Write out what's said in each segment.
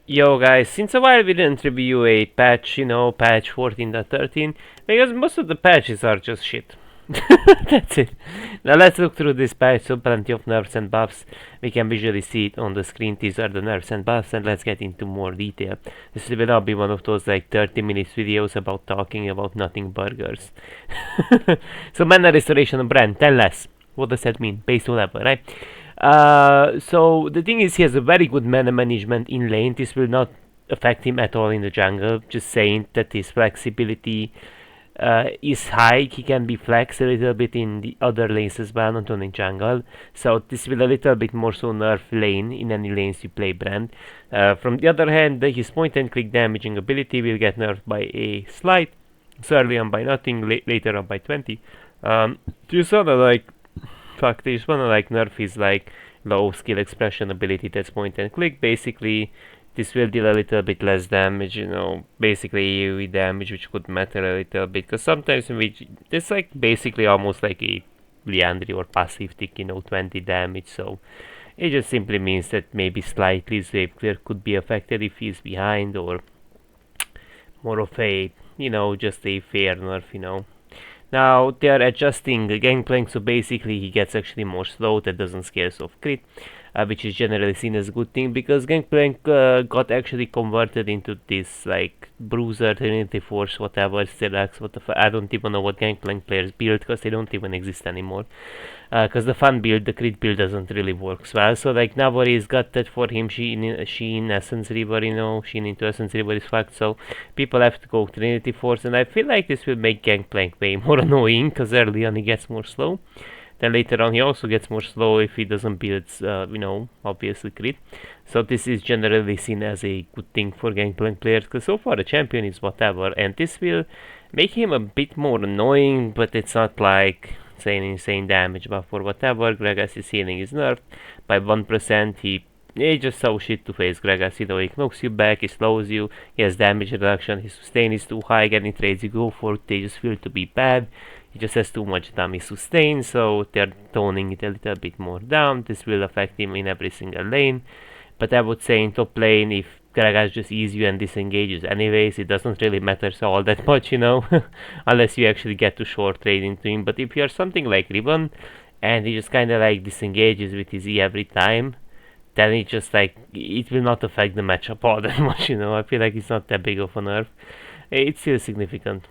Yo guys, since a while we didn't review a patch, patch 14.13, because most of the patches are just shit. That's it. Now let's look through this patch, so plenty of nerfs and buffs. We can visually see it on the screen, these are the nerfs and buffs, and let's get into more detail. This will not be one of those like 30 minutes videos about talking about nothing burgers. So mana restoration and brand, tell us. What does that mean? Base to level, right? So the thing is, he has a very good mana management in lane. This will not affect him at all in the jungle. Just saying that his flexibility is high. He can be flexed a little bit in the other lanes as well, not only jungle. So this will a little bit more so nerf lane in any lanes you play Brand. From the other hand, his point and click damaging ability will get nerfed by a slight. So early on by nothing, later on by 20. Just wanna like they just wanna like nerf his like low skill expression ability, that's point and click. Basically this will deal a little bit less damage, basically AoE damage, which could matter a little bit, because sometimes it's like basically almost like a Liandry or passive tick, 20 damage, so it just simply means that maybe slightly Wave Clear could be affected if he's behind, or more of a, just a fair nerf. Now they are adjusting the Gangplank, so basically he gets actually more slow, that doesn't scare us off crit, which is generally seen as a good thing, because Gangplank got actually converted into this like Bruiser, Trinity Force, whatever, Stellax, I don't even know what Gangplank players build, because they don't even exist anymore. Because the fun build, the crit build doesn't really work well. So like Navori's got that for him. Sheen Essence River, Sheen into Essence River is fucked. So people have to go Trinity Force, and I feel like this will make Gangplank way more annoying, because early on he gets more slow. Then later on he also gets more slow if he doesn't build, obviously crit. So this is generally seen as a good thing for Gangplank players, because so far the champion is whatever, and this will make him a bit more annoying, but it's not like say an insane damage buff or whatever. Gragas' healing is nerfed by 1%. He just so shit to face Gragas, he knocks you back, he slows you, he has damage reduction, his sustain is too high, getting trades you go for, they just feel to be bad. He just has too much damage sustain, so they're toning it a little bit more down. This will affect him in every single lane. But I would say in top lane, if Gragas just ease you and disengages anyways, it doesn't really matter so all that much, unless you actually get to short trade into him. But if you're something like Ribbon, and he just kinda like disengages with his E every time, then it will not affect the matchup all that much, I feel like it's not that big of a nerf. It's still significant.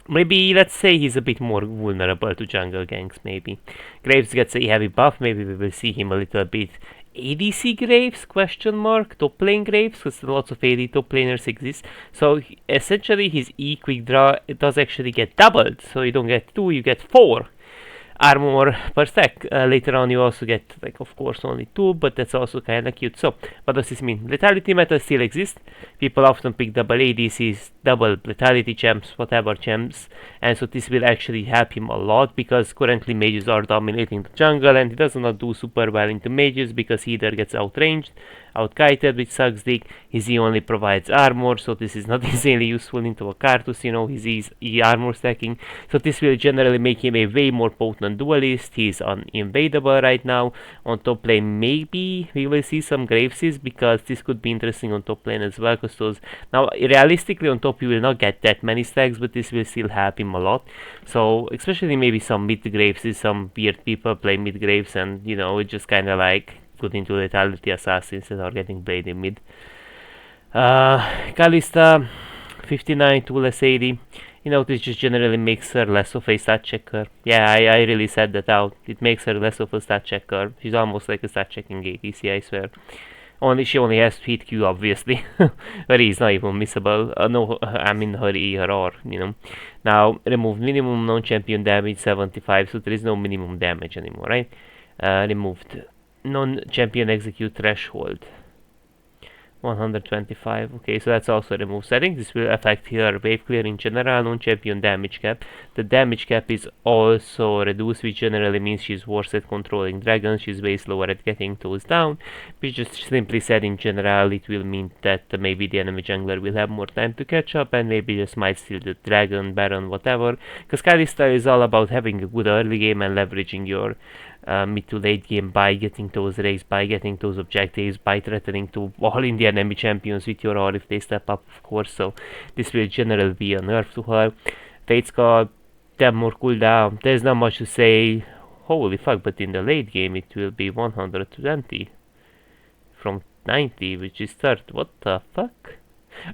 Maybe, let's say he's a bit more vulnerable to jungle ganks, maybe. Graves gets a heavy buff, maybe we will see him a little bit ADC Graves, question mark, top lane Graves, because lots of AD top laners exist. So essentially his E quick draw, it does actually get doubled, so you don't get 2, you get 4 armor per stack. Later on you also get, like, of course only 2, but that's also kinda cute. So what does this mean? Lethality meta still exists. People often pick double ADCs, double lethality champs, whatever champs, and so this will actually help him a lot, because currently mages are dominating the jungle, and he does not do super well into mages because he either gets outranged, outkited, which sucks dick. His E only provides armor, so this is not insanely useful into a Karthus, his E armor stacking. So this will generally make him a way more potent duelist. He's uninvadable right now. On top lane, maybe we will see some Graveses, because this could be interesting on top lane as well, because those, now realistically on top you will not get that many stacks, but this will still help him a lot. So especially maybe some mid Graveses, some weird people play mid Graves, and it just kinda like good into lethality assassins that are getting played in mid. Kalista 59 to less 80. This just generally makes her less of a stat checker. Yeah, I really said that out. It makes her less of a stat checker. She's almost like a stat checking ADC, I swear. She only has feed Q, obviously. Her E is not even missable. No, I mean her E, her R, Now, remove minimum non-champion damage 75, so there is no minimum damage anymore, right? Removed non-champion execute threshold 125. Okay, so that's also removed. So I think this will affect her wave clear in general. Non-champion damage cap. The damage cap is also reduced, which generally means she's worse at controlling dragons. She's way slower at getting those down. Which just simply said in general, it will mean that maybe the enemy jungler will have more time to catch up, and maybe just might steal the dragon, baron, whatever. Because Kalista is all about having a good early game and leveraging your mid to late game by getting those raids, by getting those objectives, by threatening to all India enemy champions with your R if they step up, of course. So this will generally be a nerf to her. Fate's got 10 more cooldown. There's not much to say. Holy fuck, but in the late game it will be 120 from 90, which is 30. What the fuck?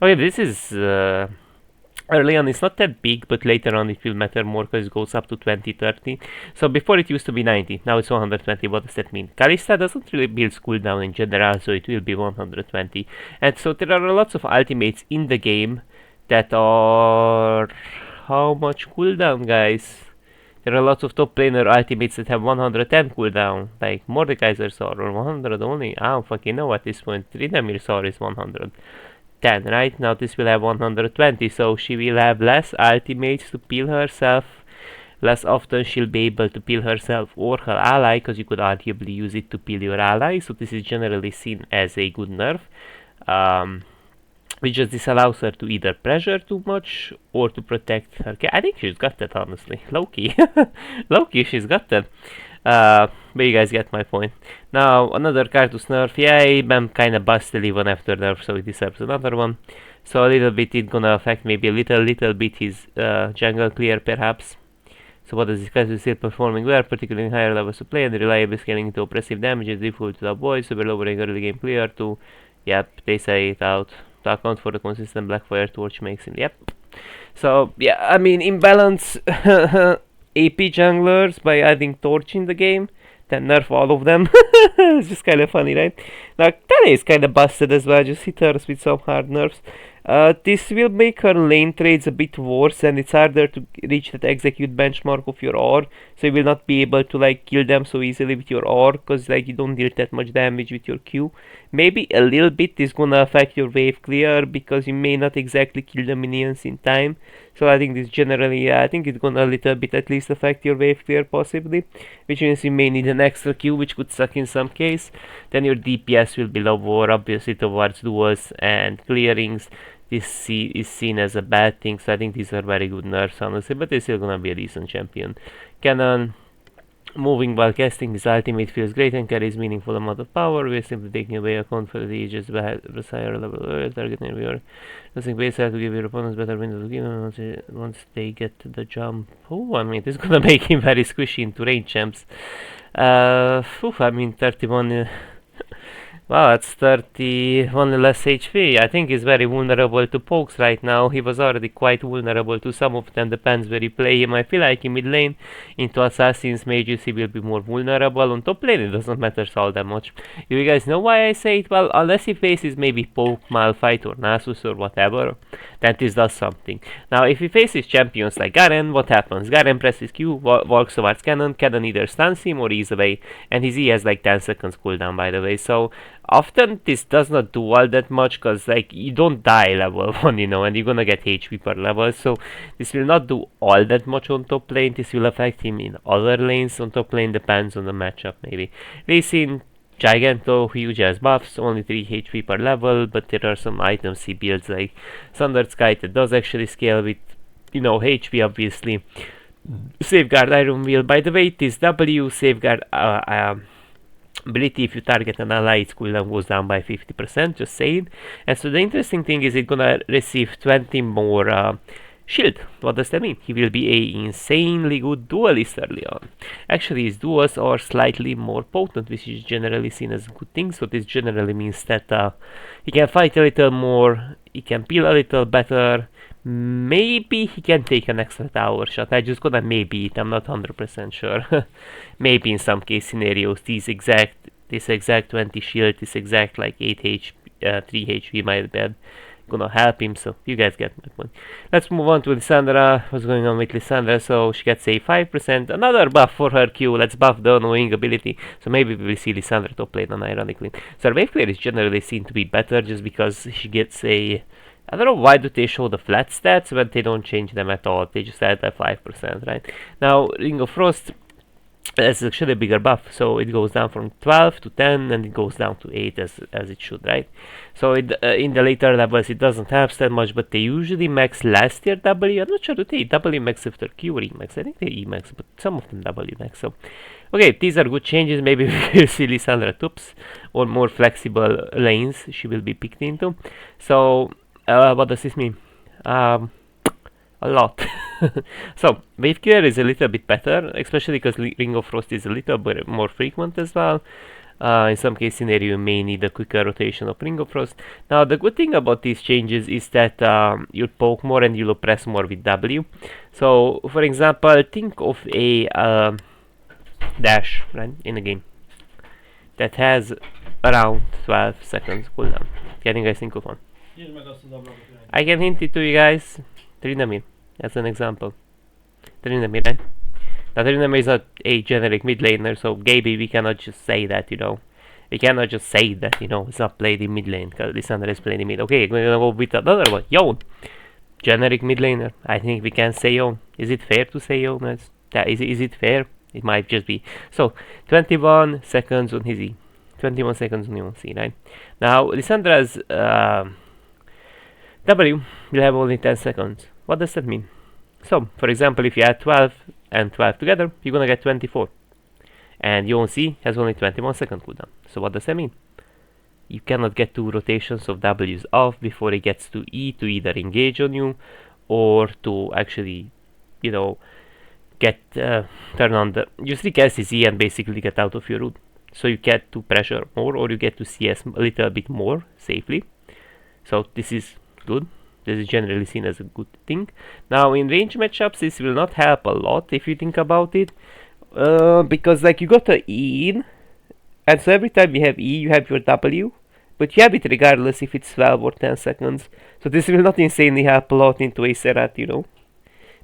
Okay, this is early on it's not that big, but later on it will matter more because it goes up to 20, 30. So before it used to be 90, now it's 120. What does that mean? Kalista doesn't really build cooldown in general, so it will be 120. And so there are lots of ultimates in the game that are... How much cooldown, guys? There are lots of top laner ultimates that have 110 cooldown, like Mordekaiser Sword, or 100 only. I don't fucking know at this point. Tryndamere Sword is 110, right? Now this will have 120, so she will have less ultimates to peel herself. Less often she'll be able to peel herself or her ally, because you could arguably use it to peel your ally, so this is generally seen as a good nerf. Which just disallows her to either pressure too much or to protect her. I think she's got that, honestly. Low-key. Low-key, she's got that. But you guys get my point. Now, another Karthus nerf. Yeah, I'm kinda busted even after nerf, so it deserves another one. So a little bit it's gonna affect maybe a little bit his jungle clear, perhaps. So what does this Karthus still performing well, particularly in higher levels of play, and reliably scaling into oppressive damage is difficult to avoid, so we're lowering early game clear to... Yep, they say it out. To account for the consistent Blackfire Torch makes him, yep. So, yeah, I mean, imbalance AP junglers by adding Torch in the game, then nerf all of them. It's just kind of funny, right? Now, Tele is kind of busted as well, just hit her with some hard nerfs. This will make her lane trades a bit worse, and it's harder to reach that execute benchmark of your R, so you will not be able to like kill them so easily with your R, because like you don't deal that much damage with your Q. Maybe a little bit is gonna affect your wave clear, because you may not exactly kill the minions in time. So I think this generally, I think it's gonna a little bit at least affect your wave clear possibly, which means you may need an extra Q, which could suck in some case. Then your DPS will be lower, obviously, towards duels and clearings. This is seen as a bad thing, so I think these are very good nerfs, honestly, but they're still gonna be a decent champion. Cannon, moving while casting his ultimate feels great and carries meaningful amount of power. We're simply taking away a count for the ages by higher level target near your using base to give your opponents better window to kill once they get to the jump. Oh, I mean, this is gonna make him very squishy into range champs. I mean, 31. Wow, that's 31 less HP. I think he's very vulnerable to pokes right now. He was already quite vulnerable to some of them, depends where you play him. I feel like in mid lane, into Assassins, Mages, he will be more vulnerable. On top lane, it doesn't matter all that much. You guys know why I say it? Well, unless he faces maybe Poke, Malphite, or Nasus, or whatever, then this does something. Now, if he faces champions like Garen, what happens? Garen presses Q, walks towards Cannon either stuns him or he's away, and his E has like 10 seconds cooldown, by the way, so often this does not do all that much, because like you don't die level 1, you know, and you're gonna get HP per level, so this will not do all that much on top lane. This will affect him in other lanes. On top lane depends on the matchup maybe. Lee Sin, Giganto, huge as buffs, only 3 HP per level, but there are some items he builds like Sundered Sky that does actually scale with, you know, HP obviously. Safeguard Iron Wheel, by the way, this W safeguard ability, if you target an ally, its cooldown goes down by 50%, just saying. And so the interesting thing is it's gonna receive 20 more shield. What does that mean? He will be a insanely good duelist early on. Actually, his duels are slightly more potent, which is generally seen as a good thing. So this generally means that he can fight a little more, he can peel a little better. Maybe he can take an extra tower shot. I just gonna maybe it, I'm not 100% sure. Maybe in some case scenarios this exact 20 shield, this exact like 8 HP, 3 HP might be gonna help him, so you guys get my point. Let's move on to Lissandra. What's going on with Lissandra? So she gets a 5%, another buff for her Q. Let's buff the annoying ability, so maybe we will see Lissandra top lane unironically. So her wave clear is generally seen to be better just because she gets a... I don't know why do they show the flat stats when they don't change them at all. They just add that 5%, right? Now, Ring of Frost has actually a bigger buff, so it goes down from 12 to 10 and it goes down to 8 as it should, right? So it, in the later levels it doesn't have that much, but they usually max last year W. I'm not sure that they W max after Q remax. I think they E max, but some of them W max. So Okay, these are good changes. Maybe we will see Lissandra Tups or more flexible lanes she will be picked into. So, what does this mean? A lot. So, wave clear is a little bit better, especially because Ring of Frost is a little bit more frequent as well. In some case scenario you may need a quicker rotation of Ring of Frost. Now the good thing about these changes is that you'll poke more and you'll press more with W. So for example, think of a dash, right, in a game that has around 12 seconds cooldown. Can you guys think of one? I can hint it to you guys. Tryndamere, as an example. Tryndamere, right? Now Tryndamere is not a generic mid laner, so maybe we cannot just say that, you know. We cannot just say that, you know, it's not played in mid lane, because Lissandra is playing in mid. Okay, we're gonna go with another one. Yone. Generic mid laner. I think we can say Yone. Is it fair to say Yone? Is it fair? It might just be. So, 21 seconds on his E. 21 seconds on your C, right? Now, Lissandra's W will have only 10 seconds. What does that mean? So, for example, if you add 12 and 12 together, you're gonna get 24. And Yon C has only 21 second cooldown. So what does that mean? You cannot get 2 rotations of W's off before it gets to E to either engage on you or to actually, you know, get turn on the. You still cast his E and basically get out of your route. So you get to pressure more or you get to CS a little bit more safely. So this is good. This is generally seen as a good thing. Now in range matchups this will not help a lot if you think about it. Because like you got a E in, and so every time you have E you have your W, but you have it regardless if it's 12 or 10 seconds. So this will not insanely help a lot into a Serat, you know.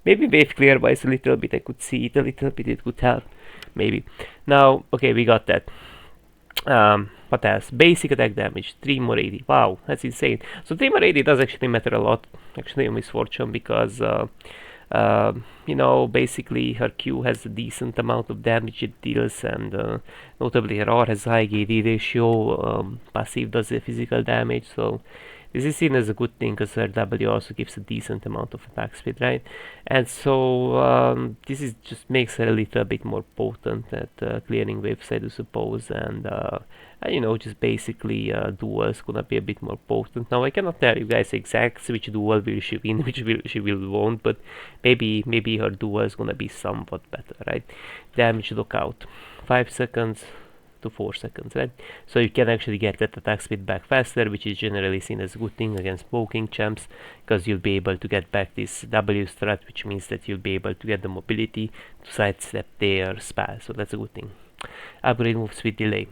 Maybe wave clear wise a little bit, I could see it a little bit, it could help. Maybe. Now, okay, we got that. What else? Basic attack damage, 3 more 80. Wow, that's insane. So 3 more 80 does actually matter a lot. Actually, a misfortune because you know, basically her Q has a decent amount of damage it deals, and notably her R has high KD ratio. Passive does a physical damage, so this is seen as a good thing because her W also gives a decent amount of attack speed, right? And so this is just makes her a little bit more potent at clearing waves, I do suppose, and you know, just basically duel is gonna be a bit more potent. Now I cannot tell you guys exactly which duel will she win, which she will won't, but maybe her duel is gonna be somewhat better, right? Damage lookout, 5 seconds to 4 seconds, right? So you can actually get that attack speed back faster, which is generally seen as a good thing against poking champs, because you'll be able to get back this W strat, which means that you'll be able to get the mobility to sidestep their spell, so that's a good thing. Upgrade move speed delay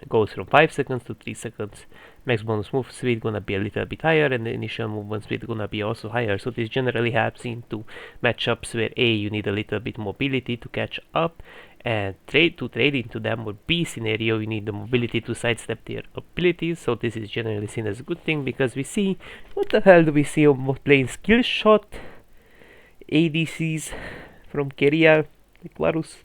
goes from 5 seconds to 3 seconds. Max bonus move speed gonna be a little bit higher, and the initial movement speed gonna be also higher. So this generally helps into matchups where A, you need a little bit mobility to catch up, and trade into them, or B scenario, you need the mobility to sidestep their abilities. So this is generally seen as a good thing, because we see, what the hell do we see on bot lane? Skill shot ADCs from Keria, like Varus,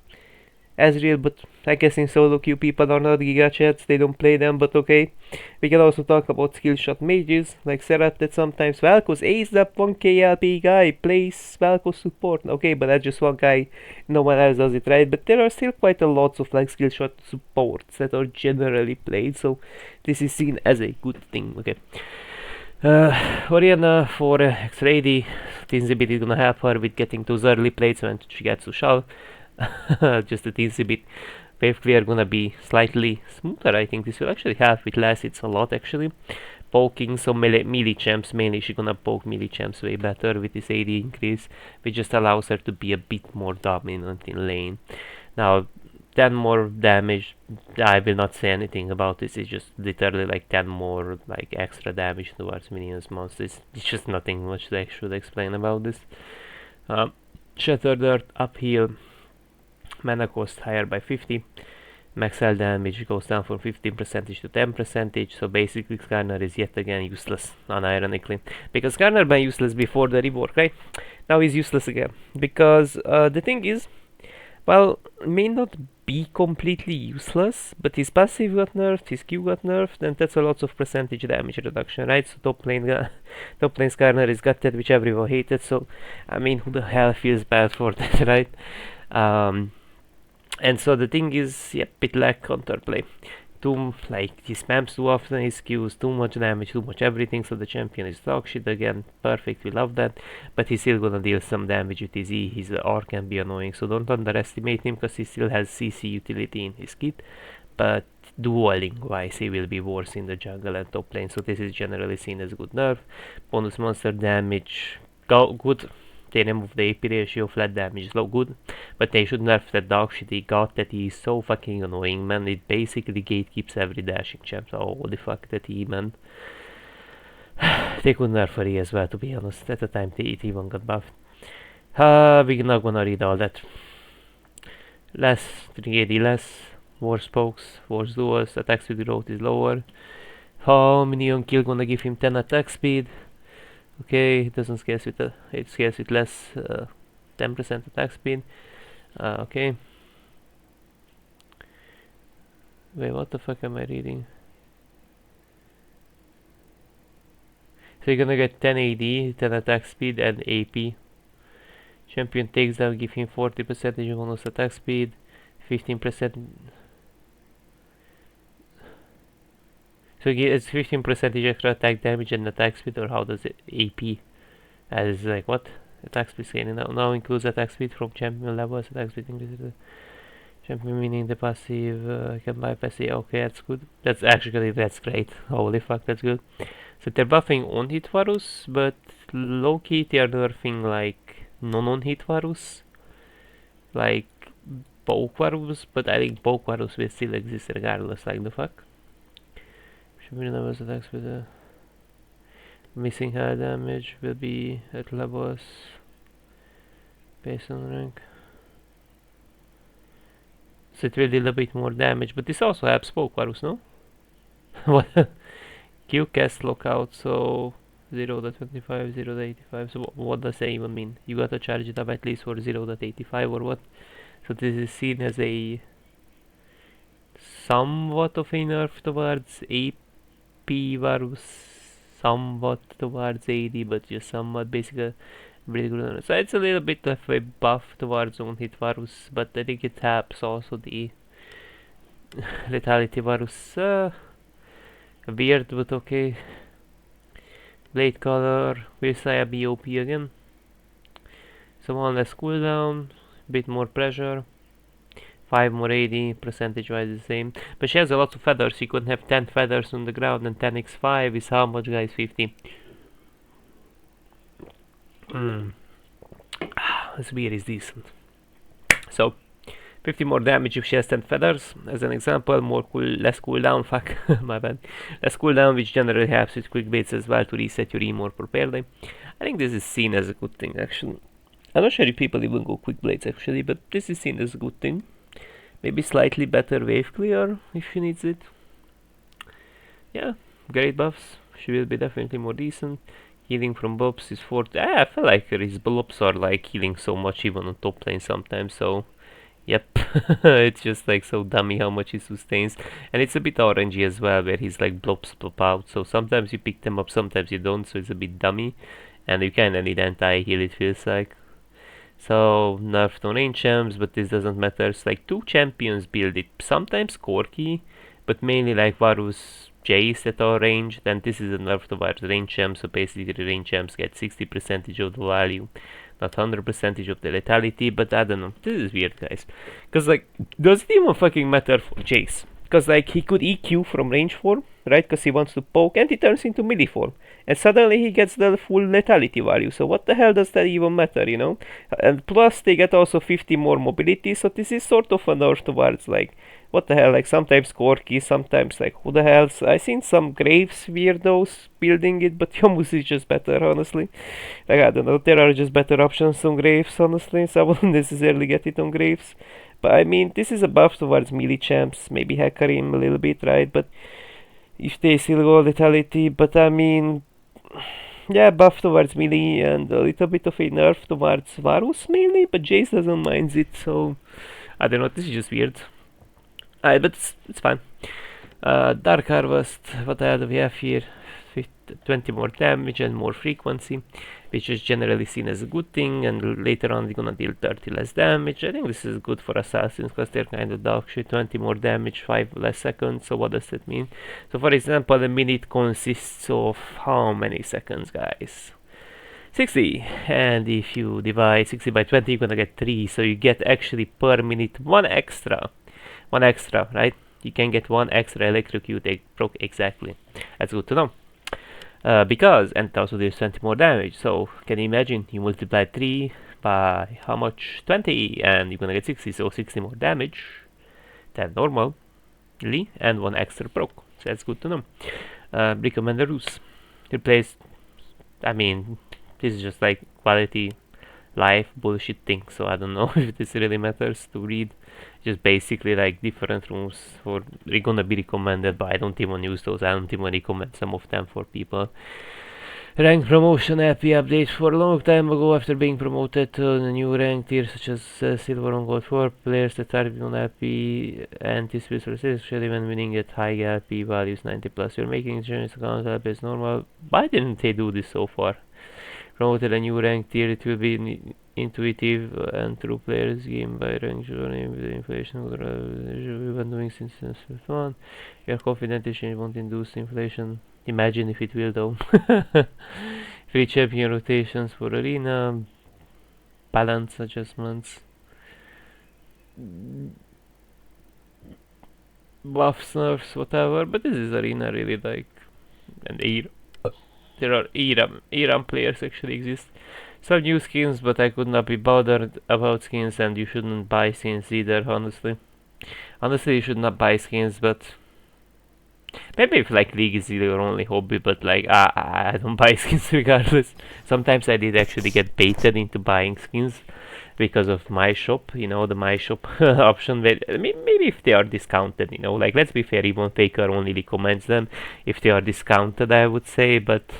Ezreal, but I guess in solo queue people are not Giga Chats, they don't play them, but okay. We can also talk about skill shot mages, like Serat, that sometimes Vel'Koz aced up 1k LP guy, plays Vel'Koz support. Okay, but that's just one guy, no one else does it, right? But there are still quite a lot of like skill shot supports that are generally played, so this is seen as a good thing, okay. Orianna for X-Rady, Tinzibit is gonna help her with getting those early plates when she gets to Shal. Just a teensy bit. Wave clear gonna be slightly smoother. I think this will actually help with less hits a lot actually. Poking some melee champs, mainly she's gonna poke melee champs way better with this AD increase, which just allows her to be a bit more dominant in lane. Now 10 more damage, I will not say anything about this, it's just literally like 10 more like extra damage towards minions monsters. It's just nothing much that I should explain about this. Shattered Earth upheal, mana cost higher by 50, max health damage goes down from 15% to 10%, so basically Skarner is yet again useless, unironically, because Skarner been useless before the rework, right? Now he's useless again, because the thing is, well, may not be completely useless, but his passive got nerfed, his Q got nerfed, and that's a lot of percentage damage reduction, right? So top lane Skarner is gutted, which everyone hated, so I mean, who the hell feels bad for that, right? And so the thing is, yep, it lack counterplay. He spams too often his Qs, too much damage, too much everything, so the champion is dog shit again. Perfect, we love that. But he's still gonna deal some damage with his E, his R can be annoying, so don't underestimate him, because he still has CC utility in his kit. But dueling wise, he will be worse in the jungle and top lane, so this is generally seen as a good nerf. Bonus monster damage, good. They remove the AP ratio, flat damage is low, good. But they should nerf that dog shit he got, that he is so fucking annoying, man. It basically gatekeeps every dashing champ. So holy fuck that E, man. They could nerf her E as well, to be honest. At the time it even got buffed. We're not gonna read all that. Less 380 less, worse pokes, worse duels, attack speed growth is lower. How many on kill gonna give him 10 attack speed? Okay, it doesn't scales with it scales with less 10% attack speed. Okay. Wait, what the fuck am I reading? So you're gonna get 10 AD, 10 attack speed, and AP. Champion takes down, give him 40% bonus attack speed, 15%. So it's 15% extra attack damage and attack speed, or how does it AP? As like what? Attack speed scaling now includes attack speed from champion levels. Attack speed increases champion, meaning the passive can bypass it. Okay, that's good. That's great. Holy fuck, that's good. So they're buffing on hit Varus, but low key they are nerfing like non-on hit Varus, like poke Varus. But I think poke Varus will still exist regardless. Like the fuck. Numbers attacks with the missing high damage will be at levels based on rank. So it will deal a bit more damage, but this also helps poke Varus, no? What? Q cast lockout, so 0.25, 0.85. So what does that even mean? You gotta charge it up at least for 0.85 or what? So this is seen as a somewhat of a nerf towards AP Varus, somewhat towards AD, but just somewhat, basically really good. So it's a little bit of a buff towards on hit Varus, but I think it helps also the lethality Varus. Weird, but okay. Blade color, will Saya be OP again? So one less cooldown, bit more pressure. 5 more AD, percentage wise the same. But she has a lot of feathers, you could have 10 feathers on the ground, and 10x5 is how much, guys? 50. Spear is decent. So 50 more damage if she has 10 feathers, as an example. Less cooldown, fuck, my bad. Less cooldown, which generally helps with quick baits as well to reset your E more per pair day. I think this is seen as a good thing, actually. I'm not sure if people even go quick blades, actually, but this is seen as a good thing. Maybe slightly better wave clear if she needs it. Yeah, great buffs. She will be definitely more decent. Healing from Bobs is 40. I feel like his Bobs are like healing so much even on top lane sometimes, so yep. It's just like so dummy how much he sustains. And it's a bit orangey as well, where he's like blobs pop out, so sometimes you pick them up, sometimes you don't, so it's a bit dummy. And you kinda need anti-heal, it feels like. So nerfed on range champs, but this doesn't matter. It's like 2 champions build it. Sometimes Corki, but mainly like Varus, Jace that are ranged. Then this is a nerf towards range champs, so basically the range champs get 60% of the value, not 100% of the lethality. But I don't know, this is weird, guys. Cause like, does it even fucking matter for Jace? Cause like he could EQ from range form, right? Cause he wants to poke, and he turns into melee form. And suddenly he gets the full lethality value, so what the hell does that even matter, you know? And plus they get also 50 more mobility, so this is sort of a nerf towards like, what the hell, like sometimes Corki, sometimes like, who the hell? I've seen some Graves weirdos building it, but Yomus is just better, honestly. Like, I don't know, there are just better options on Graves, honestly, so I wouldn't necessarily get it on Graves. But I mean, this is a buff towards melee champs, maybe Hecarim a little bit, right? But if they still go lethality, but I mean, yeah, buff towards melee and a little bit of a nerf towards Varus mainly, but Jace doesn't mind it, so I don't know, this is just weird. But it's fine. Dark Harvest, what the hell do we have here? 20 more damage and more frequency, which is generally seen as a good thing, and later on we're gonna deal 30 less damage. I think this is good for assassins because they're kind of dog shit. 20 more damage, 5 less seconds. So what does that mean? So for example, a minute consists of how many seconds, guys? 60, and if you divide 60 by 20 you're gonna get 3, so you get actually per minute one extra, right? You can get one extra electrocute proc exactly. That's good to know. Because, and also there's 20 more damage, so can you imagine, you multiply 3 by how much? 20, and you're gonna get 60, so 60 more damage than normally, and one extra proc, so that's good to know. Recommend the ruse. Replace, I mean, this is just like quality life bullshit thing, so I don't know if this really matters to read. Just basically like different rooms for gonna be recommended, but I don't even use those. I don't even recommend some of them for people. Rank promotion LP update. For a long time ago, after being promoted to the new rank tier such as Silver and Gold 4, players that are on LP anticipate especially when winning at high LP values 90 plus. You're making journeys account LP as normal. Why didn't they do this so far? Promoted a new rank tier, it will be intuitive and true players game by rank journey with inflation we've been doing since 1. You are confident the change won't induce inflation. Imagine if it will though. Free champion rotations for arena, balance adjustments, buffs, nerfs, whatever, but this is arena really, like, and there are ERAM players actually exist. Some new skins, but I could not be bothered about skins, and you shouldn't buy skins either, honestly. Honestly, you should not buy skins, but maybe if like League is your only hobby, but like I don't buy skins regardless. Sometimes I did actually get baited into buying skins because of my shop, you know, the my shop option. Where maybe if they are discounted, you know, like let's be fair, even Faker only recommends them if they are discounted, I would say, but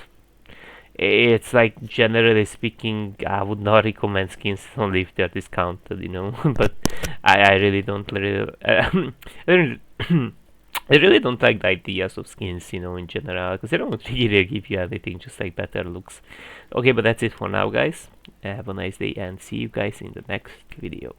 it's like generally speaking, I would not recommend skins only if they're discounted, you know. But I really don't really, I really don't like the ideas of skins, you know, in general, because they don't really give you anything, just like better looks. Okay, but that's it for now, guys. Have a nice day and see you guys in the next video.